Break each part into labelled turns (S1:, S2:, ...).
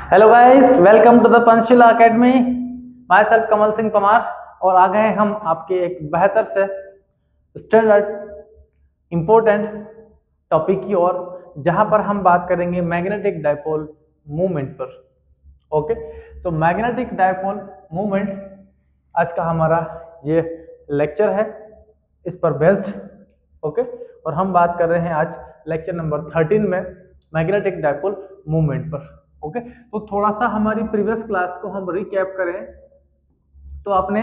S1: Hello guys, welcome to the Panchsheela academy. Myself Kamal Singh Parmar और आ गए हम आपके एक बेहतर से स्टैंडर्ड इम्पोर्टेंट टॉपिक की ओर, जहां पर हम बात करेंगे मैग्नेटिक डाइपोल मूवमेंट पर। Okay, so magnetic dipole movement आज का हमारा ये लेक्चर है, इस पर बेस्ड। ओके, और हम बात कर रहे हैं आज लेक्चर नंबर 13 में मैग्नेटिक डाइपोल मूवमेंट पर। ओके, तो थोड़ा सा हमारी प्रीवियस क्लास को हम रिकैप करें तो आपने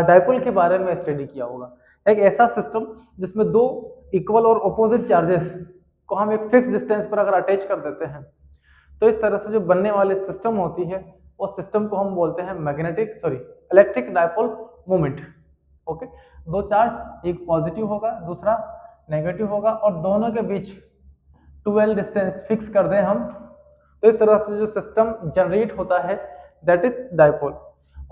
S1: डाइपोल के बारे में स्टडी किया होगा। एक ऐसा सिस्टम जिसमें दो इक्वल और ऑपोजिट चार्जेस को हम एक फिक्स डिस्टेंस पर अगर अटैच कर देते हैं तो इस तरह से जो बनने वाली सिस्टम होती है उस सिस्टम को हम बोलते हैं इलेक्ट्रिक डाइपोल मूवमेंट। ओके, दो चार्ज, एक पॉजिटिव होगा दूसरा नेगेटिव होगा, और दोनों के बीच 12 डिस्टेंस फिक्स कर दें हम, तो इस तरह से जो सिस्टम जनरेट होता है दैट इज डाइपोल।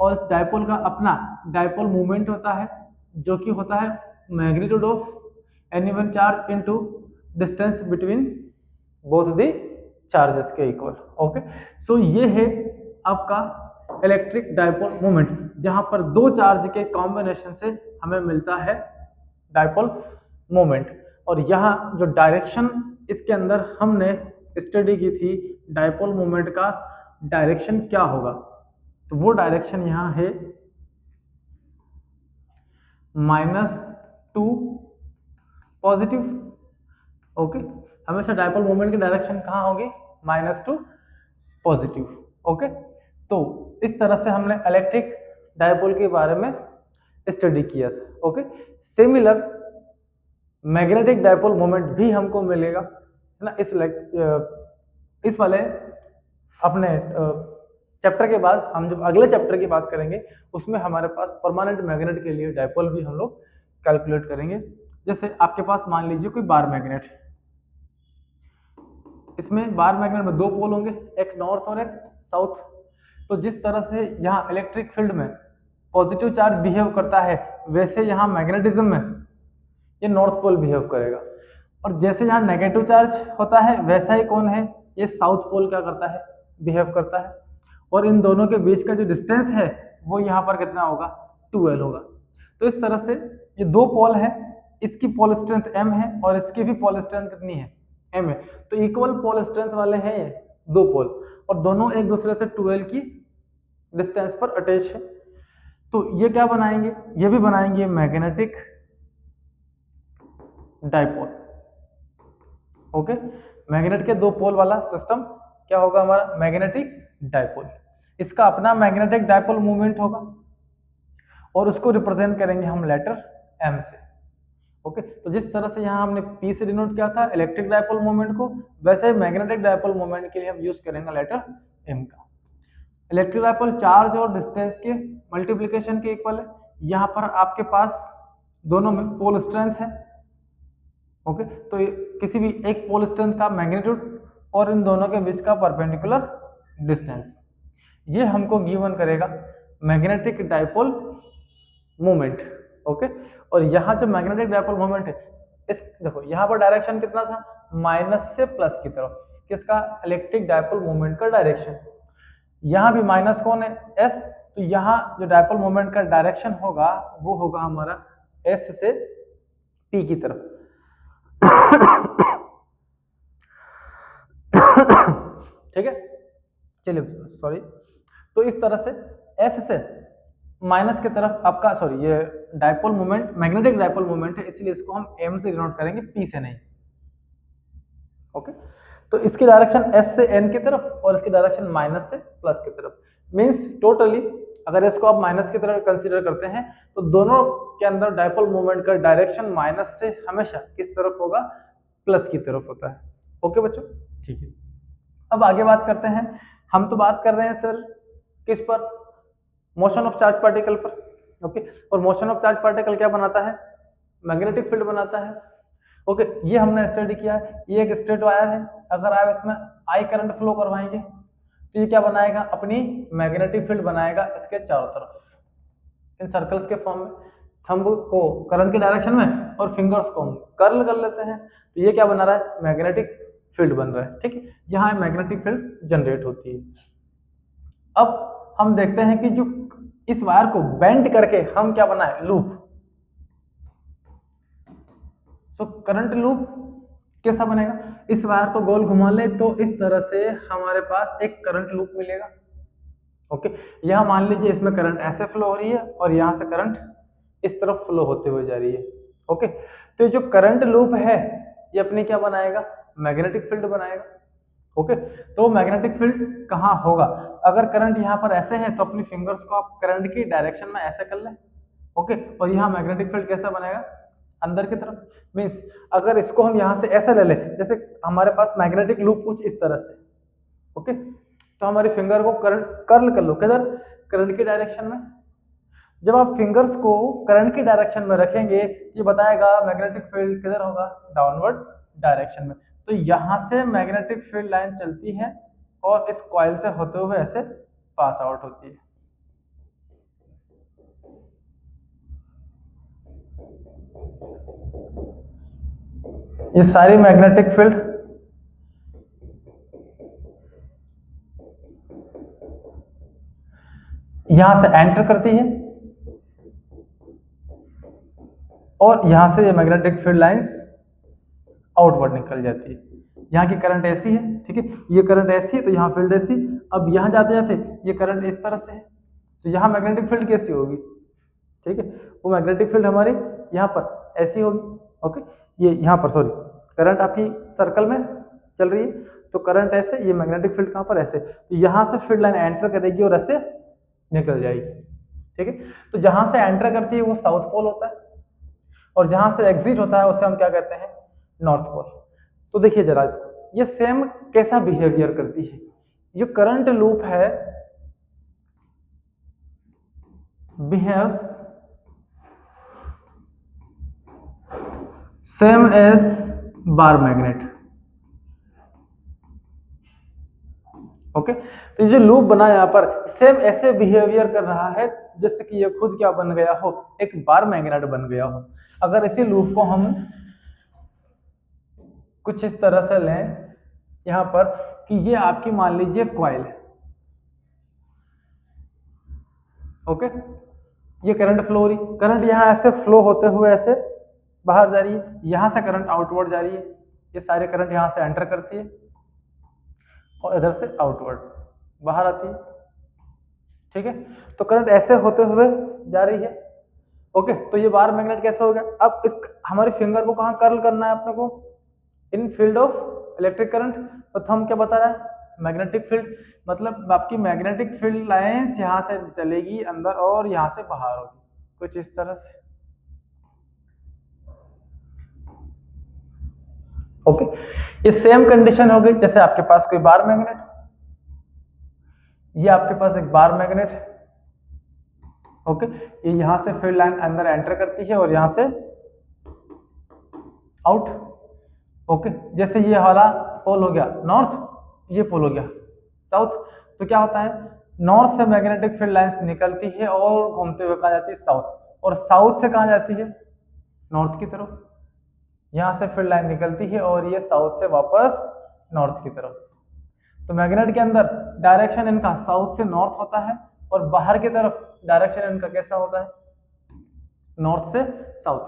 S1: और इस डाइपोल का अपना डाइपोल मूवमेंट होता है जो कि होता है magnitude of any one charge into distance between both the charges के इक्वल। ओके, सो ये है आपका इलेक्ट्रिक डाइपोल मूवमेंट, जहां पर दो चार्ज के कॉम्बिनेशन से हमें मिलता है डाइपोल मूवमेंट। और यहाँ जो डायरेक्शन इसके अंदर हमने स्टडी की थी डाइपोल मूवमेंट का डायरेक्शन क्या होगा, तो वो डायरेक्शन यहाँ है -2 पॉजिटिव। ओके, हमेशा डाइपोल मूवमेंट की डायरेक्शन कहाँ होगी? -2 पॉजिटिव। ओके, तो इस तरह से हमने इलेक्ट्रिक डाइपोल के बारे में स्टडी किया था। Okay, similar magnetic dipole moment भी हमको मिलेगा, है ना, इस वाले अपने चैप्टर के बाद हम जब अगले चैप्टर की बात करेंगे उसमें हमारे पास परमानेंट मैग्नेट के लिए डाइपोल भी हम लोग कैलकुलेट करेंगे। जैसे आपके पास मान लीजिए कोई बार मैग्नेट, इसमें बार मैग्नेट में दो पोल होंगे, एक नॉर्थ और एक साउथ। तो जिस तरह से यहाँ इलेक्ट्रिक फील्ड में पॉजिटिव चार्ज बिहेव करता है वैसे यहाँ मैग्नेटिज्म में ये नॉर्थ पोल बिहेव करेगा, और जैसे यहाँ नेगेटिव चार्ज होता है वैसा ही कौन है, ये साउथ पोल क्या करता है, बिहेव करता है। और इन दोनों के बीच का जो डिस्टेंस है वो यहाँ पर कितना होगा, 12 होगा। तो इस तरह से ये दो पोल है, इसकी पोल स्ट्रेंथ m है और इसकी भी पोल स्ट्रेंथ कितनी है, m है। तो इक्वल पोल स्ट्रेंथ वाले हैं ये दो पोल, और दोनों एक दूसरे से 12 की डिस्टेंस पर अटैच है। तो ये क्या बनाएंगे, ये भी बनाएंगे मैग्नेटिक डाइपोल। ओके, मैग्नेट के दो पोल वाला सिस्टम क्या होगा हमारा, मैग्नेटिक डाइपोल। इसका अपना मैग्नेटिक डाइपोल मूवमेंट होगा और उसको रिप्रेजेंट करेंगे हम लेटर m से। ओके, तो जिस तरह से यहाँ हमने p से डिनोट किया था इलेक्ट्रिक डाइपोल मूवमेंट को, वैसे ही मैग्नेटिक डाइपोल मूवमेंट के लिए हम यूज करेंगे लेटर m का। इलेक्ट्रिक डाइपोल चार्ज और डिस्टेंस के मल्टीप्लीकेशन के इक्वल है। यहाँ पर आपके पास दोनों में पोल स्ट्रेंथ है। ओके, तो किसी भी एक पोल स्ट्रेंथ का मैग्नीट्यूड और इन दोनों के बीच का परपेंडिकुलर डिस्टेंस, ये हमको गिवन करेगा मैग्नेटिक डाइपोल मूवमेंट। ओके, और यहाँ जो मैग्नेटिक डाइपोल मूवमेंट है, इस देखो यहाँ पर डायरेक्शन कितना था, माइनस से प्लस की तरफ, किसका, इलेक्ट्रिक डाइपोल मूवमेंट का डायरेक्शन। यहाँ भी माइनस कौन है, s, तो यहाँ जो डाइपोल मूवमेंट का डायरेक्शन होगा वो होगा हमारा s से p की तरफ। ठीक है, चलिए सॉरी। तो इस तरह से s से माइनस की तरफ आपका ये dipole moment magnetic dipole moment है, इसलिए इसको हम m से डिनोट करेंगे, p से नहीं। ओके, तो इसकी डायरेक्शन s से n की तरफ और इसकी डायरेक्शन माइनस से प्लस की तरफ। मींस टोटली अगर इसको आप माइनस की तरफ कंसीडर करते हैं तो दोनों के अंदर डाइपोल मोमेंट का डायरेक्शन माइनस से हमेशा किस तरफ होगा, प्लस की तरफ होता है। ओके बच्चों, ठीक है। अब आगे बात करते हैं, हम तो बात कर रहे हैं सर किस पर, मोशन ऑफ चार्ज पार्टिकल पर। ओके, और मोशन ऑफ चार्ज पार्टिकल क्या बनाता है, मैग्नेटिक फील्ड बनाता है। ओके, ये हमने स्टडी किया है। ये एक स्ट्रेट वायर है, अगर आप इसमें आई करंट फ्लो करवाएंगे तो ये क्या बनाएगा, अपनी मैग्नेटिक फील्ड बनाएगा इसके चारों तरफ इन सर्कल्स के फॉर्म में। थंब को करंट की डायरेक्शन में और फिंगर्स को हम कर्ल कर लेते हैं, तो ये क्या बना रहा है, मैग्नेटिक फील्ड बन रहा है। ठीक है, यहाँ मैग्नेटिक फील्ड जनरेट होती है। अब हम देखते हैं कि जो इस वायर को बेंड करके हम क्या बनाए, लूप। सो करंट लूप कैसा बनेगा, इस वायर को गोल घुमा ले तो इस तरह से हमारे पास एक करंट लूप मिलेगा। ओके, यहां मान लीजिए इसमें करंट ऐसे फ्लो हो रही है और यहां से करंट इस तरफ फ्लो होते हुए जा रही है। ओके, तो जो करंट लूप है ये अपने क्या बनाएगा, मैग्नेटिक फील्ड बनाएगा। ओके, तो मैग्नेटिक फील्ड कहाँ होगा, अगर करंट यहाँ पर ऐसे है तो अपनी फिंगर्स को आप करंट की डायरेक्शन में ऐसे कर लें। ओके, और यहाँ मैग्नेटिक फील्ड कैसा बनेगा, अंदर की तरफ। मीन्स अगर इसको हम यहाँ से ऐसे ले लें, जैसे हमारे पास मैग्नेटिक लूप कुछ इस तरह से। ओके, तो हमारी फिंगर को करंट कर्ल कर लो, किधर, करंट की डायरेक्शन में। जब आप फिंगर्स को करंट की डायरेक्शन में रखेंगे ये बताएगा मैग्नेटिक फील्ड किधर होगा, डाउनवर्ड डायरेक्शन में। तो यहां से मैग्नेटिक फील्ड लाइन चलती है और इस कॉइल से होते हुए ऐसे पास आउट होती है। ये सारी मैग्नेटिक फील्ड यहां से एंटर करती है और यहां से ये मैग्नेटिक फील्ड लाइंस आउटवर्ड निकल जाती है। यहाँ की करंट ऐसी है, ठीक है, ये करंट ऐसी है तो यहाँ फील्ड ऐसी। अब यहाँ जाते जाते ये करंट इस तरह से है तो यहाँ मैग्नेटिक फील्ड कैसी होगी, ठीक है, वो मैग्नेटिक फील्ड हमारी यहाँ पर ऐसी होगी। ओके, ये यहाँ पर सॉरी करंट आपकी सर्कल में चल रही है तो करंट ऐसे, ये मैग्नेटिक फील्ड कहाँ पर ऐसे, तो यहाँ से फील्ड लाइन एंटर करेगी और ऐसे निकल जाएगी। ठीक है, तो जहां से एंटर करती है वो साउथ पोल होता है और जहां से एग्जिट होता है उसे हम क्या कहते हैं, नॉर्थ पोल। तो देखिए जरा इसको, ये सेम कैसा बिहेवियर करती है, जो करंट लूप है behaves same as bar magnet. Okay, तो ये जो लूप बना यहाँ पर सेम ऐसे बिहेवियर कर रहा है जैसे कि ये खुद क्या बन गया हो, एक बार मैग्नेट बन गया हो। अगर इसी लूप को हम कुछ इस तरह से लें यहां पर कि ये आपकी मान लीजिए कॉइल है। ओके, ये करंट फ्लो हो रही, करंट यहां ऐसे फ्लो होते हुए ऐसे बाहर जा रही है, यहां से करंट आउटवर्ड जा रही है, ये सारे करंट यहां से एंटर करती है और इधर से आउटवर्ड बाहर आती है। ठीक है, तो करंट ऐसे होते हुए जा रही है। ओके, तो ये बार मैग्नेट कैसे हो गया। अब इस हमारी फिंगर को कहां कर्ल करना है अपने को, इन फील्ड ऑफ इलेक्ट्रिक करंट। तो थंब क्या बता रहा है, मैग्नेटिक फील्ड, मतलब आपकी मैग्नेटिक फील्ड लाइंस यहां से चलेगी अंदर और यहां से बाहर होगी कुछ इस तरह से। ओके, ये सेम कंडीशन हो गई जैसे आपके पास कोई बार मैग्नेट, ये आपके पास एक बार मैग्नेट है। ओके, ये यहां से फील्ड लाइन अंदर एंटर करती है और यहां से आउट। ओके, जैसे ये वाला पोल हो गया नॉर्थ, ये पोल हो गया साउथ, तो क्या होता है, नॉर्थ से मैग्नेटिक फील्ड लाइंस निकलती है और घूमते हुए कहाँ जाती है, साउथ, और साउथ से कहाँ जाती है, नॉर्थ की तरफ। यहां से फील्ड लाइन निकलती है और ये साउथ से वापस नॉर्थ की तरफ। तो मैग्नेट के अंदर डायरेक्शन इनका साउथ से नॉर्थ होता है और बाहर की तरफ डायरेक्शन इनका कैसा होता है, नॉर्थ से साउथ।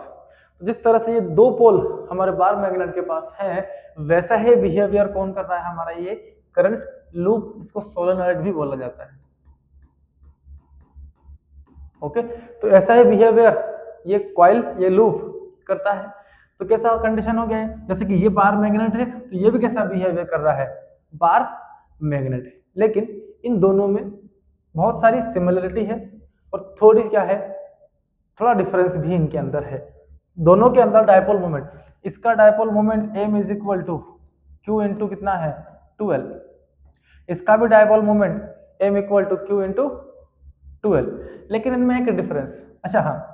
S1: तो जिस तरह से ये दो पोल हमारे बार मैग्नेट के पास है वैसा ही बिहेवियर कौन कर रहा है, हमारा ये करंट लूप, इसको सोलेनॉइड भी बोला जाता है। ओके, तो ऐसा ही बिहेवियर ये कॉइल, ये लूप करता है। तो कैसा कंडीशन हो गया है, जैसे कि ये बार मैग्नेट है तो ये भी कैसा बिहेवियर कर रहा है, बार मैग्नेट है। लेकिन इन दोनों में बहुत सारी सिमिलरिटी है और थोड़ी क्या है, थोड़ा डिफरेंस भी इनके अंदर है। दोनों के अंदर डायपोल मोमेंट, इसका dipole moment m is equal to q into कितना है 12, इसका भी dipole moment m equal to q into 12। लेकिन इनमें एक डिफरेंस, अच्छा हाँ,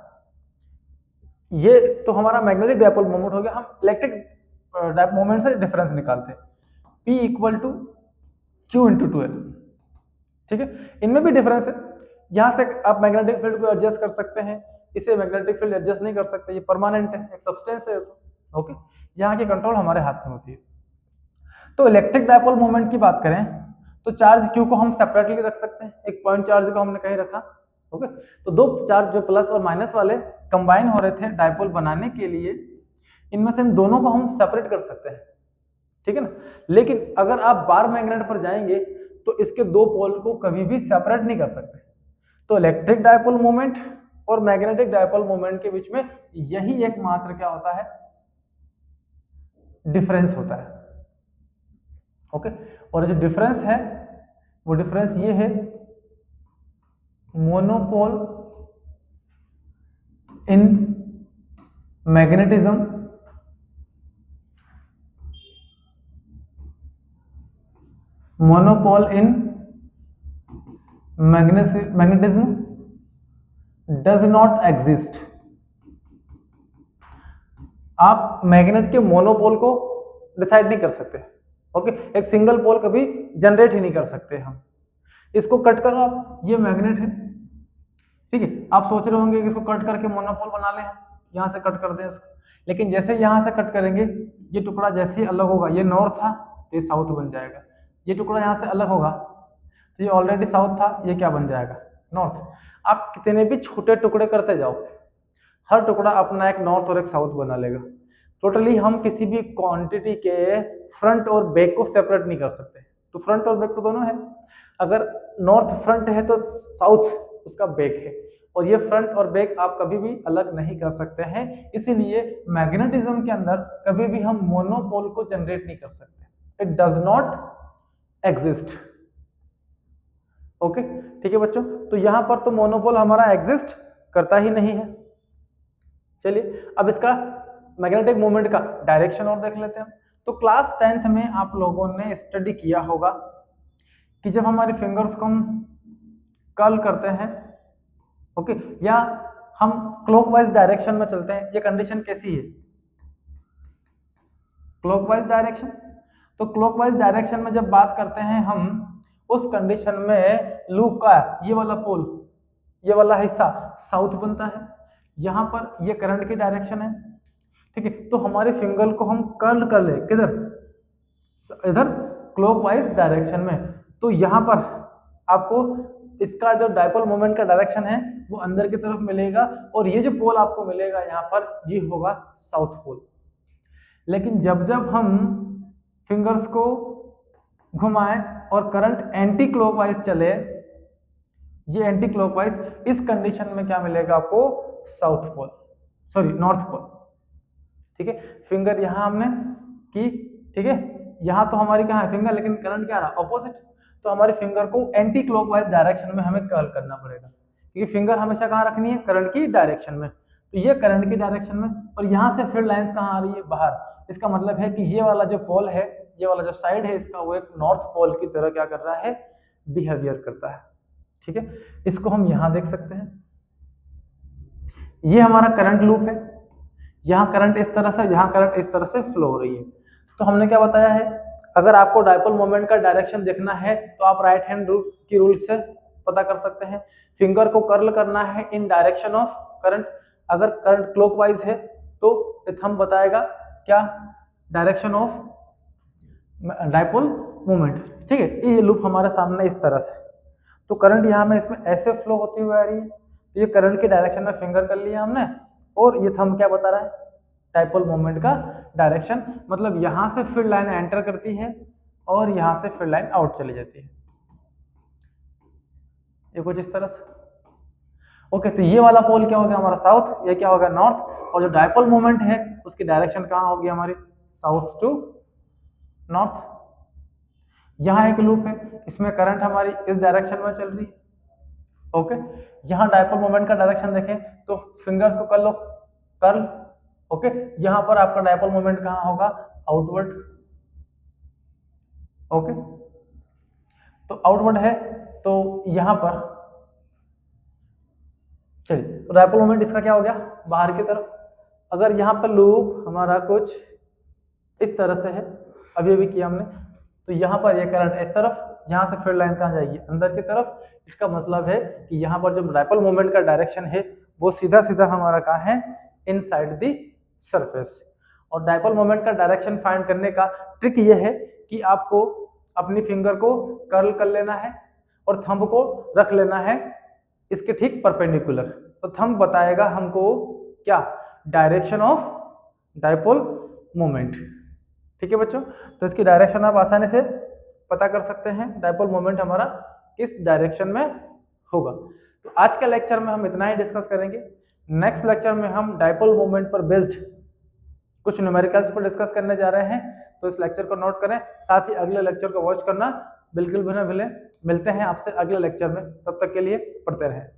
S1: ये तो हमारा मैग्नेटिक डायपोल मोमेंट हो गया, हम इलेक्ट्रिक मोमेंट से डिफरेंस निकालते हैं, p equal to q into 12। ठीक है, इनमें भी डिफरेंस है। यहां से आप मैग्नेटिक फील्ड को एडजस्ट कर सकते हैं, इसे मैग्नेटिक फील्ड एडजस्ट नहीं कर सकते, ये परमानेंट है, एक सब्सटेंस है। ओके, यहाँ की कंट्रोल हमारे हाथ में होती है। तो इलेक्ट्रिक डायपोल मोमेंट की बात करें तो चार्ज Q को हम सेपरेटली रख सकते हैं, एक पॉइंट चार्ज को हमने कहीं रखा। ओके, तो दो चार्ज जो प्लस और माइनस वाले कंबाइन हो रहे थे डायपोल बनाने के लिए, इनमें से इन दोनों को हम सेपरेट कर सकते हैं, ठीक है ना। लेकिन अगर आप बार मैग्नेट पर जाएंगे तो इसके दो पोल को कभी भी सेपरेट नहीं कर सकते। तो इलेक्ट्रिक डायपोल मोमेंट और मैग्नेटिक डायपोल मोमेंट के बीच में यही एकमात्र क्या होता है, डिफरेंस होता है। ओके, और जो डिफरेंस है वो डिफरेंस ये है, monopole in magnetism monopole in magnetism does not exist. आप मैग्नेट के मोनोपोल को डिसाइड नहीं कर सकते। ओके, एक सिंगल पोल कभी जनरेट ही नहीं कर सकते हम। इसको कट करो आप, ये मैग्नेट है, ठीक है। आप सोच रहे होंगे कि इसको कट करके मोनोपोल बना लें, यहाँ से कट कर दें इसको, लेकिन जैसे यहाँ से कट करेंगे ये टुकड़ा जैसे ही अलग होगा, ये नॉर्थ था तो ये साउथ बन जाएगा। ये टुकड़ा यहाँ से अलग होगा तो ये ऑलरेडी साउथ था, ये क्या बन जाएगा, नॉर्थ। आप कितने भी छोटे टुकड़े करते जाओ, हर टुकड़ा अपना एक नॉर्थ और एक साउथ बना लेगा। टोटली हम किसी भी क्वांटिटी के फ्रंट और बैक को सेपरेट नहीं कर सकते। तो फ्रंट और बैक तो दोनों है, अगर नॉर्थ फ्रंट है तो साउथ उसका बैक है, और ये फ्रंट और बैक आप कभी भी अलग नहीं कर सकते हैं। इसीलिए मैग्नेटिज्म के अंदर कभी भी हम मोनोपोल को जनरेट नहीं कर सकते, it does not exist. Okay, ठीक है बच्चों, तो यहां पर तो मोनोपोल हमारा एग्जिस्ट करता ही नहीं है। चलिए अब इसका मैग्नेटिक मोमेंट का डायरेक्शन और देख लेते हैं। तो क्लास 10th में आप लोगों ने स्टडी किया होगा कि जब हमारे फिंगर्स को हम कर्ल करते हैं, ओके, या हम क्लॉकवाइज डायरेक्शन में चलते हैं, ये कंडीशन कैसी है, क्लॉकवाइज डायरेक्शन। तो क्लॉकवाइज डायरेक्शन में जब बात करते हैं हम, उस कंडीशन में लूप का ये वाला पोल, ये वाला हिस्सा साउथ बनता है, यहां पर ये करंट की डायरेक्शन है, ठीक है। तो हमारे फिंगर को हम कर्ल कर ले किधर, इधर क्लॉकवाइज डायरेक्शन में, तो यहां पर आपको इसका जो डायपोल मोमेंट का डायरेक्शन है वो अंदर की तरफ मिलेगा, और ये जो पोल आपको मिलेगा यहाँ पर ये होगा साउथ पोल। लेकिन जब जब हम फिंगर्स को घुमाएं और करंट एंटी क्लॉकवाइज चले, ये एंटी क्लॉकवाइज, इस कंडीशन में क्या मिलेगा आपको, south pole, sorry north pole, ठीक है। फिंगर यहां हमने की, ठीक है, यहां तो हमारी कहां है फिंगर, लेकिन करंट क्या रहा, ऑपोजिट। तो हमारे फिंगर को एंटी क्लॉकवाइज डायरेक्शन में हमें कर्ल करना पड़ेगा, क्योंकि फिंगर हमेशा कहां रखनी है, करंट की डायरेक्शन में। तो ये करंट की डायरेक्शन में, और यहां से फिर लाइंस कहां आ रही है, बाहर। इसका मतलब है कि ये वाला जो पोल है, ये वाला जो साइड है इसका, वो एक नॉर्थ पोल की तरह क्या कर रहा है, बिहेवियर करता है, ठीक है। इसको हम यहां देख सकते हैं, ये हमारा करंट लूप है, यहाँ करंट इस तरह से, यहाँ करंट इस तरह से फ्लो हो रही है। तो हमने क्या बताया है, अगर आपको डायपोल मोमेंट का डायरेक्शन देखना है तो आप राइट हैंड रूल की रूल से पता कर सकते हैं। फिंगर को कर्ल करना है इन डायरेक्शन ऑफ करंट, अगर करंट क्लॉकवाइज है तो हम बताएगा क्या, डायरेक्शन ऑफ डायपोल मोमेंट, ठीक है। ये लूप हमारे सामने इस तरह से, तो करंट यहाँ में इसमें ऐसे फ्लो होती हुई आ रही है, तो ये करंट की डायरेक्शन में फिंगर कर लिया हमने, और ये थंब क्या बता रहा है, डायपोल मोमेंट का डायरेक्शन। मतलब यहां से फिर लाइन एंटर करती है और यहां से फिर लाइन आउट चली जाती है, ये कुछ इस तरह से। ओके, तो ये वाला पोल क्या हो गया हमारा साउथ, ये क्या हो गया नॉर्थ, और जो डायपोल मोमेंट है उसकी डायरेक्शन कहां होगी हमारी, साउथ टू नॉर्थ। यहां एक लूप है, इसमें करंट हमारी इस डायरेक्शन में चल रही है, ओके। यहां डायपोल मोमेंट का डायरेक्शन देखें तो फिंगर्स को कर लो कर्ल, ओके। यहां पर आपका डायपोल मोमेंट कहां होगा, आउटवर्ड, ओके। तो आउटवर्ड है, तो यहां पर चलिए, तो डायपोल मोमेंट इसका क्या हो गया, बाहर की तरफ। अगर यहां पर लूप हमारा कुछ इस तरह से है, अभी अभी किया हमने, तो यहां पर ये करंट इस तरफ, यहां से फिर लाइन कहां जाएगी, अंदर की तरफ। इसका मतलब है कि यहां पर जो डायपोल मोमेंट का डायरेक्शन है वो सीधा सीधा हमारा कहां है, इनसाइड द सरफेस। और डायपोल मोमेंट का डायरेक्शन फाइंड करने का ट्रिक ये है कि आपको अपनी फिंगर को कर्ल कर लेना है और थंब को रख लेना है इसके ठीक परपेंडिकुलर। तो थंब बताएगा हमको क्या, डायरेक्शन ऑफ डायपोल मोमेंट। ठीक है बच्चों, तो इसकी डायरेक्शन आप आसानी से पता कर सकते हैं, डायपोल मोमेंट हमारा किस डायरेक्शन में होगा। तो आज के लेक्चर में हम इतना ही डिस्कस करेंगे। नेक्स्ट लेक्चर में हम डायपोल मोमेंट पर बेस्ड कुछ न्यूमेरिकल्स पर डिस्कस करने जा रहे हैं, तो इस लेक्चर को नोट करें, साथ ही अगले लेक्चर को वॉच करना बिल्कुल भी ना भूलें। मिलते हैं आपसे अगले लेक्चर में, तब तक के लिए पढ़ते रहें।